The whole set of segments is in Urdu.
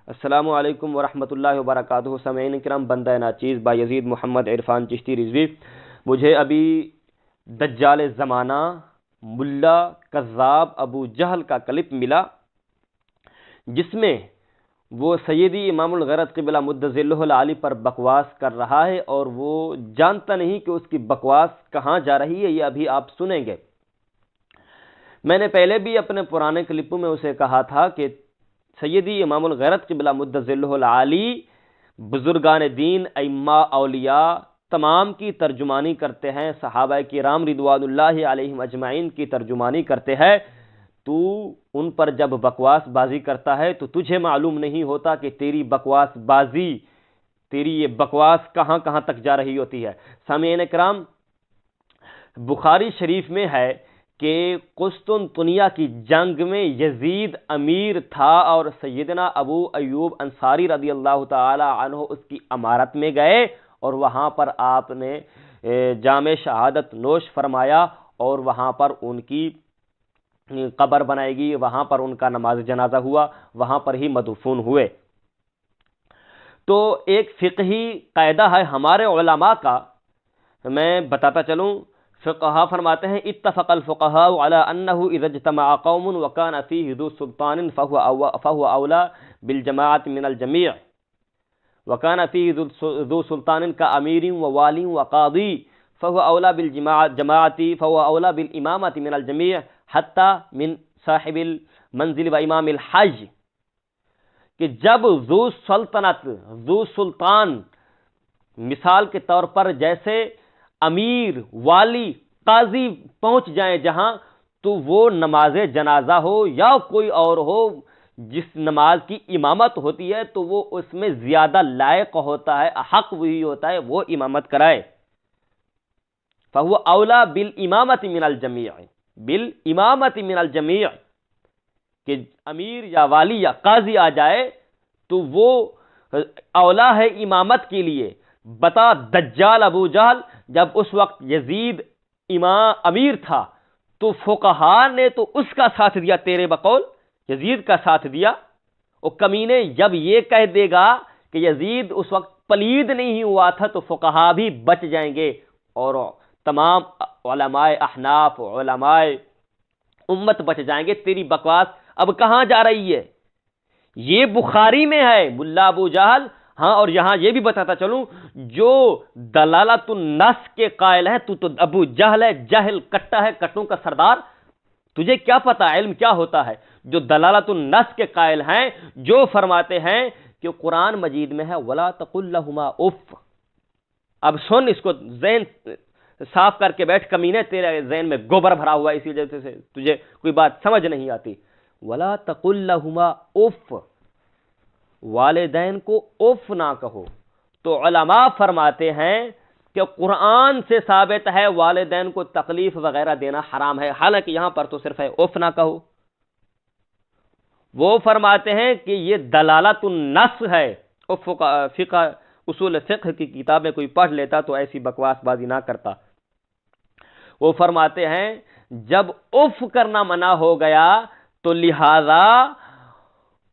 السلام علیکم ورحمۃ اللہ وبرکاتہ۔ سامعین کرام، بندہ ناچیز بایزید محمد عرفان چشتی رضوی، مجھے ابھی دجال زمانہ ملا کذاب ابو جہل کا کلپ ملا، جس میں وہ سیدی امام الغیرت قبلہ مدظ اللہ العالی پر بکواس کر رہا ہے، اور وہ جانتا نہیں کہ اس کی بکواس کہاں جا رہی ہے۔ یہ ابھی آپ سنیں گے۔ میں نے پہلے بھی اپنے پرانے کلپوں میں اسے کہا تھا کہ سیدی امام الغیرت قبلہ مدظ اللہ العالی بزرگان دین، ائمہ، اولیاء تمام کی ترجمانی کرتے ہیں، صحابہ کرام رضوان اللہ علیہم اجمعین کی ترجمانی کرتے ہیں۔ تو ان پر جب بکواس بازی کرتا ہے تو تجھے معلوم نہیں ہوتا کہ تیری بکواس بازی، تیری یہ بکواس کہاں کہاں تک جا رہی ہوتی ہے۔ سامعین کرام، بخاری شریف میں ہے کہ قسطنطنیہ کی جنگ میں یزید امیر تھا، اور سیدنا ابو ایوب انصاری رضی اللہ تعالی عنہ اس کی امارت میں گئے، اور وہاں پر آپ نے جام شہادت نوش فرمایا، اور وہاں پر ان کی قبر بنائی گئی، وہاں پر ان کا نماز جنازہ ہوا، وہاں پر ہی مدفون ہوئے۔ تو ایک فقہی قاعدہ ہے ہمارے علماء کا، میں بتاتا چلوں۔ فقہا فرماتے ہیں اتفق الفقہاء علی انہ اذا اجتمع قوم وکان فیہ ذو سلطان فہو اولی بالجماعت من الجمیع، وکان فیہ ذو سلطان کامیر ووالی وقاضی فہو اولی بالجماعت فہو اولی بالامامت من الجمیع حتی من صاحب المنزل و امام الحج، کہ جب ذو سلطنت، ذو سلطان، مثال کے طور پر جیسے امیر، والی، قاضی پہنچ جائیں جہاں، تو وہ نماز جنازہ ہو یا کوئی اور ہو، جس نماز کی امامت ہوتی ہے تو وہ اس میں زیادہ لائق ہوتا ہے، حق وہی ہوتا ہے وہ امامت کرائے۔ فَهُوَ أَوْلَى بِالْإِمَامَةِ مِنَ الْجَمِيعِ، بالامامت من الجمیع، کہ امیر یا والی یا قاضی آ جائے تو وہ اولا ہے امامت کے لیے۔ بتا دجال ابو جہل، جب اس وقت یزید امیر تھا تو فقہا نے تو اس کا ساتھ دیا، تیرے بقول یزید کا ساتھ دیا۔ اور کمینے جب یہ کہہ دے گا کہ یزید اس وقت پلید نہیں ہوا تھا تو فقہا بھی بچ جائیں گے، اور تمام علماء احناف، علماء امت بچ جائیں گے۔ تیری بکواس اب کہاں جا رہی ہے؟ یہ بخاری میں ہے ملا ابو جہل۔ ہاں، اور یہاں یہ بھی بتاتا چلوں، جو دلالت النص کے قائل ہیں، تو ابو جہل ہے، جہل کٹا ہے، کٹوں کا سردار۔ تجھے کیا پتا علم کیا ہوتا ہے؟ جو دلالت النص کے قائل ہیں، جو فرماتے ہیں کہ قرآن مجید میں ہے وَلَا تَقُلْ لَهُمَا اُفٍّ۔ اب سن، اس کو ذہن صاف کر کے بیٹھ، کمینے تیرے ذہن میں گوبر بھرا ہوا ہے، اسی وجہ سے تجھے کوئی بات سمجھ نہیں آتی۔ وَلَا تَقُلْ لَهُمَا اُفٍّ، والدین کو اف نہ کہو۔ تو علماء فرماتے ہیں کہ قرآن سے ثابت ہے والدین کو تکلیف وغیرہ دینا حرام ہے، حالانکہ یہاں پر تو صرف ہے اف نہ کہو۔ وہ فرماتے ہیں کہ یہ دلالت النص ہے۔ فقہ، اصول فقہ کی کتابیں کوئی پڑھ لیتا تو ایسی بکواس بازی نہ کرتا۔ وہ فرماتے ہیں جب اف کرنا منع ہو گیا تو لہذا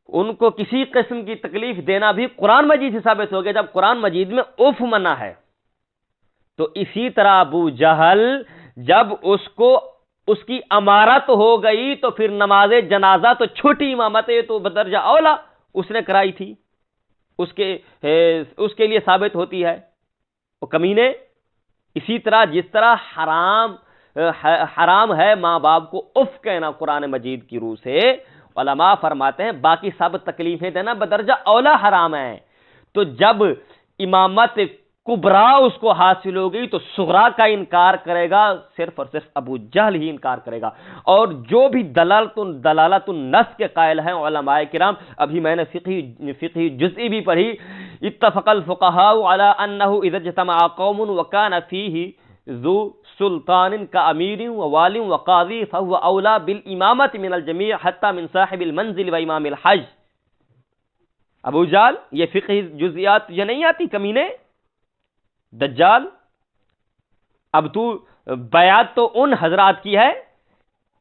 ان کو کسی قسم کی تکلیف دینا بھی قرآن مجید سے ثابت ہو گیا، جب قرآن مجید میں اف منع ہے۔ تو اسی طرح ابو جہل جب اس کی امارت ہو گئی تو پھر نماز جنازہ تو چھوٹی امامت ہے، تو بدرجہ اولا اس نے کرائی تھی، اس کے لیے ثابت ہوتی ہے۔ وہ کمینے، اسی طرح جس طرح حرام ہے ماں باپ کو اف کہنا قرآن مجید کی روح سے، علماء فرماتے ہیں باقی سب تکلیفیں دینا بدرجہ اولا حرام ہے۔ تو جب امامت کبرا اس کو حاصل ہو گئی تو صغرا کا انکار کرے گا، صرف اور صرف ابو جہل ہی انکار کرے گا۔ اور جو بھی دلالت النص کے قائل ہیں علماء کرام، ابھی میں نے فقہی جزئی بھی پڑھی، اتفق الفقہاء علی انہ اذا اجتمع قوم وکان فیہ ذو سلطان کامیر ووالی وقاضی فہو اولی بالامامت من الجمیع حتی من صاحب المنزل و امام الحج۔ ابو جہل، یہ فقہی جزئیات یہ نہیں آتی کمینے دجال۔ اب تو بیعت تو ان حضرات کی ہے،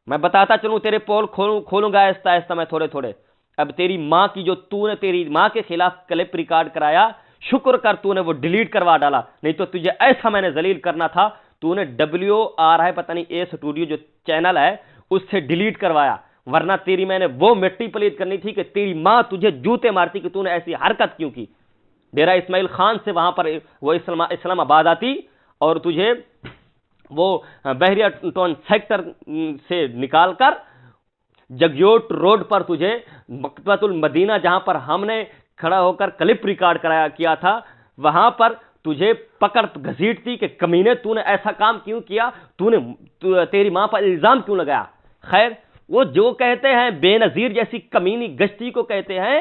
میں بتاتا چلوں، تیرے پول کھولوں گا آہستہ آہستہ میں تھوڑے تھوڑے۔ اب تیری ماں کی جو تو نے تیری ماں کے خلاف کلپ ریکارڈ کرایا، شکر کر تو نے وہ ڈیلیٹ کروا ڈالا، نہیں تو تجھے ایسا میں نے ذلیل کرنا تھا، تو نے WR ہے پتہ نہیں اے اسٹوڈیو جو چینل ہے اس سے ڈیلیٹ کروایا، ورنہ تیری میں نے وہ مٹی پلیت کرنی تھی کہ تیری ماں تجھے جوتے مارتی کہ تو نے ایسی حرکت کیوں کی۔ ڈیرہ اسماعیل خان سے وہاں پر وہ اسلام آباد آتی اور تجھے وہ بحریہ ٹاؤن سیکٹر سے نکال کر جگیوٹ روڈ پر تجھے مکتبۃ المدینہ جہاں پر ہم نے کھڑا ہو کر کلپ ریکارڈ کیا تھا، وہاں پر تجھے پکڑ گھسیٹتی کہ کمینے تو نے ایسا کام کیوں کیا، تیری ماں پر الزام کیوں لگایا۔ خیر، وہ جو کہتے ہیں بے نظیر جیسی کمینی گشتی کو کہتے ہیں،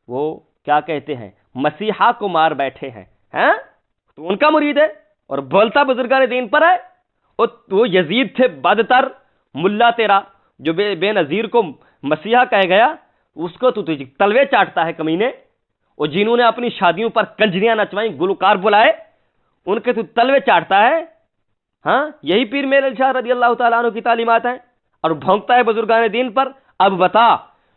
وہ کیا کہتے ہیں، مسیحا کو مار بیٹھے ہیں، تو ان کا مرید ہے اور بولتا بزرگان دین پر ہے۔ وہ یزید تھے بدتر ملا تیرا، جو بے نظیر کو مسیحا کہہ گیا، اس کو تو تلوے چاٹتا ہے کمینے، اور جنہوں نے اپنی شادیوں پر کنجریاں نچوائیں، گلوکار بلائے، ان کے تو تلوے چاٹتا ہے۔ ہاں، یہی پیر میرے شاہ رضی اللہ تعالیٰ عنہ کی تعلیمات ہیں، اور بھونکتا ہے بزرگان دین پر۔ اب بتا،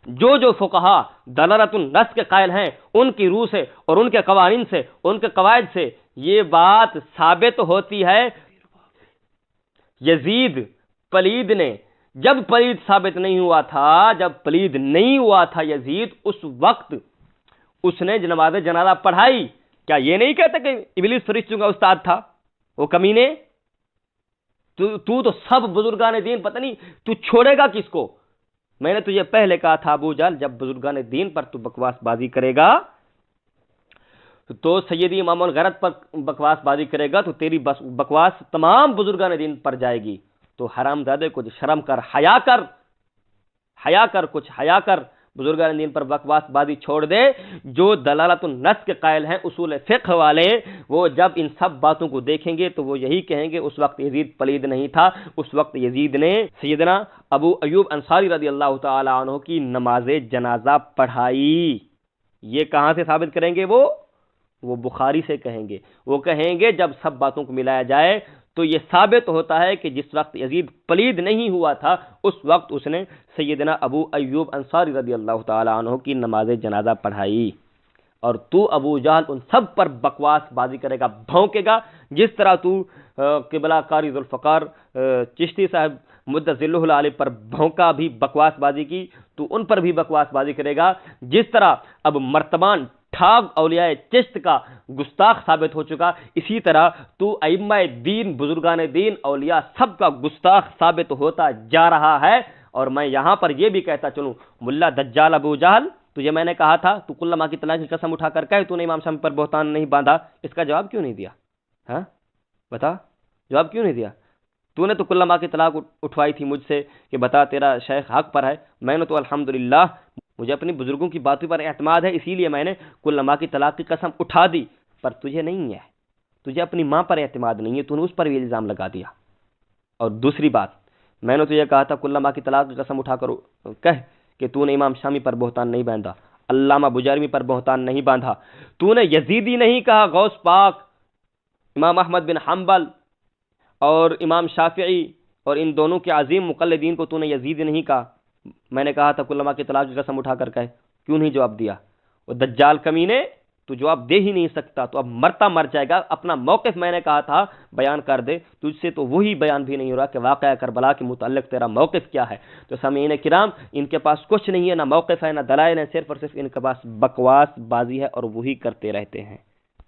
جو فقہا دلالت النص کے قائل ہیں، ان کی روح سے اور ان کے قوانین سے، ان کے قواعد سے یہ بات ثابت ہوتی ہے، یزید پلید نے جب پلید ثابت نہیں ہوا تھا، جب پلید نہیں ہوا تھا یزید، اس وقت اس نے نماز جنازہ پڑھائی۔ کیا یہ نہیں کہتے کہ ابلیس فرشتوں کا استاد تھا وہ کمینے؟ تو سب بزرگان دین پتہ نہیں تو چھوڑے گا کس کو؟ میں نے تجھے پہلے کہا تھا ابو جہل، جب بزرگان دین پر تو بکواس بازی کرے گا تو سیدی امام الغرض پر بکواس بازی کرے گا تو تیری بکواس تمام بزرگان دین پر جائے گی۔ تو حرام زادے کچھ شرم کر، حیا کر، کچھ حیا کر، بزرگان دین پر بکواس بازی چھوڑ دے۔ جو دلالت النص کے قائل ہیں، اصول فقہ والے، وہ جب ان سب باتوں کو دیکھیں گے تو وہ یہی کہیں گے اس وقت یزید پلید نہیں تھا، اس وقت یزید نے سیدنا ابو ایوب انصاری رضی اللہ تعالی عنہ کی نماز جنازہ پڑھائی۔ یہ کہاں سے ثابت کریں گے؟ وہ بخاری سے کہیں گے۔ وہ کہیں گے جب سب باتوں کو ملایا جائے تو یہ ثابت ہوتا ہے کہ جس وقت یزید پلید نہیں ہوا تھا، اس وقت اس نے سیدنا ابو ایوب انصاری رضی اللہ تعالی عنہ کی نماز جنازہ پڑھائی۔ اور تو ابو جہل ان سب پر بکواس بازی کرے گا، بھونکے گا، جس طرح تو قبلہ قاری ذوالفقار چشتی صاحب مدۃ ظلہ العالی پر بھونکا بھی، بکواس بازی کی، تو ان پر بھی بکواس بازی کرے گا۔ جس طرح اب مرتبان ٹھاگ اولیاء چشت کا گستاخ ثابت ہو چکا، اسی طرح تو ائمہ دین، بزرگان دین، اولیاء سب کا گستاخ ثابت ہوتا جا رہا ہے۔ اور میں یہاں پر یہ بھی کہتا چلوں، ملا دجال ابو جہل، تجھے میں نے کہا تھا تو کل ماں کی طلاق کی قسم اٹھا کر کہے تو نے امام شافعی پر بہتان نہیں باندھا، اس کا جواب کیوں نہیں دیا؟ ہاں بتا، جواب کیوں نہیں دیا؟ تو نے تو کل ماں کی طلاق اٹھوائی تھی مجھ سے کہ بتا تیرا شیخ حق پر ہے، میں نے تو الحمدللہ مجھے اپنی بزرگوں کی باتوں پر اعتماد ہے، اسی لیے میں نے کل ماں کی طلاق کی قسم اٹھا دی، پر تجھے نہیں ہے، تجھے اپنی ماں پر اعتماد نہیں ہے، تو نے اس پر بھی الزام لگا دیا۔ اور دوسری بات، میں نے تجھے کہا تھا کل ماں کی طلاق کی قسم اٹھا کر کہہ کہ تو نے امام شامی پر بہتان نہیں باندھا، علامہ بجارمی پر بہتان نہیں باندھا، تو نے یزیدی نہیں کہا، غوث پاک، امام احمد بن حنبل اور امام شافعی اور ان دونوں کے عظیم مقلدین کو تو نے یزیدی نہیں کہا۔ میں نے کہا تھا کل ماں کی طلاق کی قسم اٹھا کر کہے، کیوں نہیں جواب دیا؟ وہ دجال کمینے، تو جواب دے ہی نہیں سکتا، تو اب مرتا مر جائے گا، اپنا موقف میں نے کہا تھا بیان کر دے، تجھ سے تو وہی بیان بھی نہیں ہو رہا کہ واقعہ کربلا کے متعلق تیرا موقف کیا ہے۔ تو سامعین کرام، ان کے پاس کچھ نہیں ہے، نہ موقف ہے، نہ دلائل ہے، صرف اور صرف ان کے پاس بکواس بازی ہے اور وہی کرتے رہتے ہیں۔